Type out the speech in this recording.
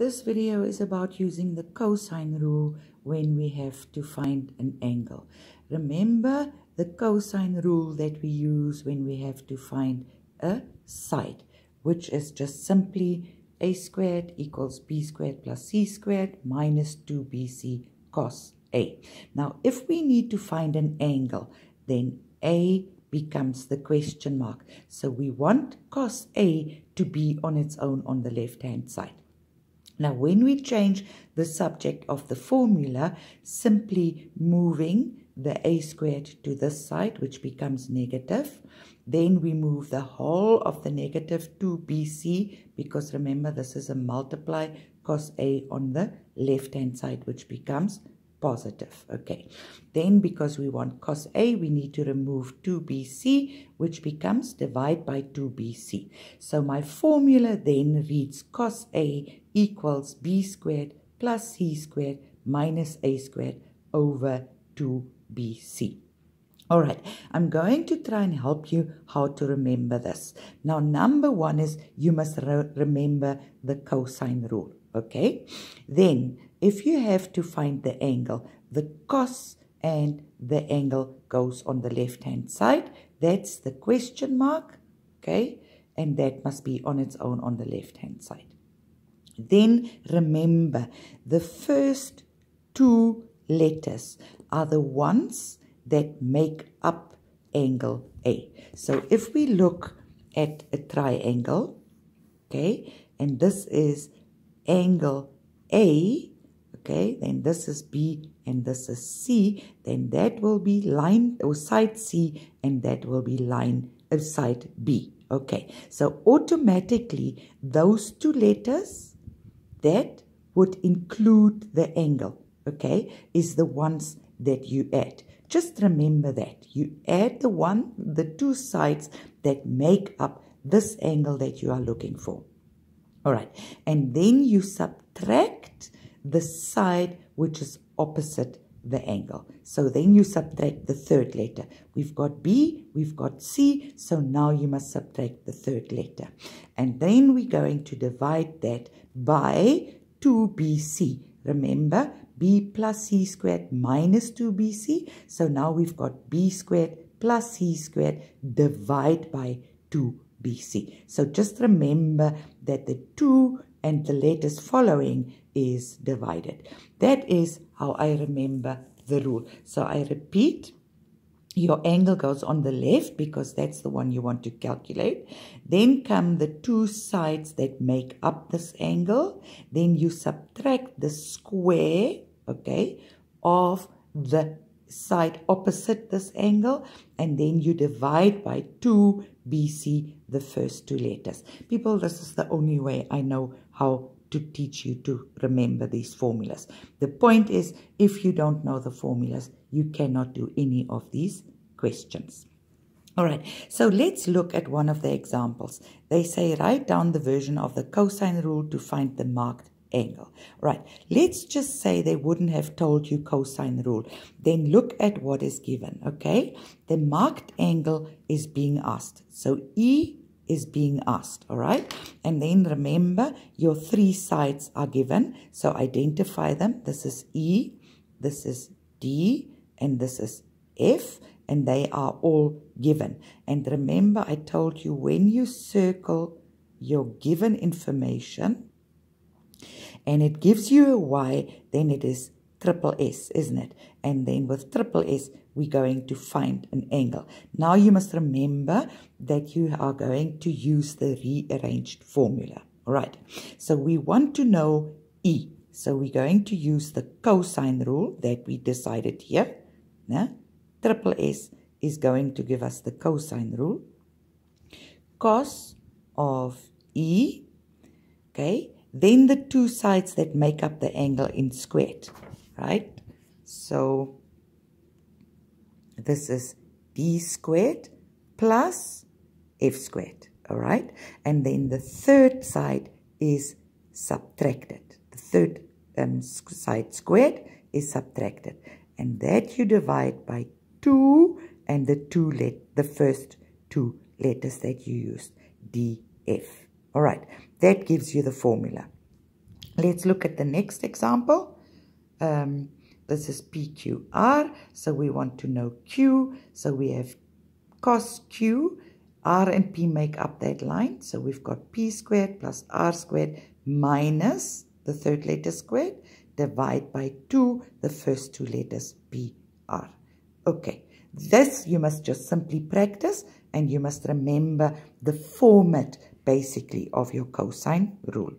This video is about using the cosine rule when we have to find an angle. Remember the cosine rule that we use when we have to find a side, which is just simply a squared equals b squared plus c squared minus 2bc cos a. Now, if we need to find an angle, then a becomes the question mark. So we want cos a to be on its own on the left-hand side. Now, when we change the subject of the formula, simply moving the a squared to this side, which becomes negative, then we move the whole of the negative 2bc, because remember this is a multiply cos a on the left-hand side, which becomes positive. Okay, then because we want cos a, we need to remove 2bc, which becomes divide by 2bc. So my formula then reads cos a equals b squared plus c squared minus a squared over 2bc. All right, I'm going to try and help you how to remember this. Now, number one is you must remember the cosine rule. Okay, then if you have to find the angle, the cos and the angle goes on the left-hand side. That's the question mark, okay, and that must be on its own on the left-hand side. Then remember, the first two letters are the ones that make up angle A. So if we look at a triangle, okay, and this is angle A, okay, then this is B and this is C, then that will be line or side C and that will be line of side B. Okay, so automatically those two letters that would include the angle, okay, is the ones that you add. Just remember that. You add the two sides that make up this angle that you are looking for. All right, and then you subtract the side which is opposite the angle. So then you subtract the third letter. We've got B, we've got C, so now you must subtract the third letter. And then we're going to divide that by 2bc. Remember, b plus c squared minus 2bc. So now we've got b squared plus c squared divide by 2bc. So just remember that the 2 and the letters following is divided. That is how I remember the rule. So I repeat, your angle goes on the left because that's the one you want to calculate. Then come the two sides that make up this angle. Then you subtract the square, okay, of the side opposite this angle, and then you divide by 2bc, the first two letters. People, this is the only way I know how to teach you to remember these formulas. The point is, if you don't know the formulas, you cannot do any of these questions. All right, so let's look at one of the examples. They say write down the version of the cosine rule to find the marked angle. Right, let's just say they wouldn't have told you cosine rule. Then look at what is given, okay? The marked angle is being asked. So E is being asked, all right? And then remember, your three sides are given. So identify them. This is E, this is D, and this is F, and they are all given. And remember, I told you when you circle your given information, and it gives you a Y, then it is triple S, isn't it? And then with triple S, we're going to find an angle. Now you must remember that you are going to use the rearranged formula. All right, so we want to know E. So we're going to use the cosine rule that we decided here. Now, triple S is going to give us the cosine rule. Cos of E, okay? Then the two sides that make up the angle in squared, right? So this is D squared plus F squared, all right? And then the third side is subtracted. The third side squared is subtracted. And that you divide by 2 and the first two letters that you used, D, F. All right, that gives you the formula. Let's look at the next example. This is PQR, so we want to know Q. So we have cos Q. R and P make up that line. So we've got P squared plus R squared minus the third letter squared, divide by 2, the first two letters PR. Okay, this you must just simply practice, and you must remember the format basically of your cosine rule.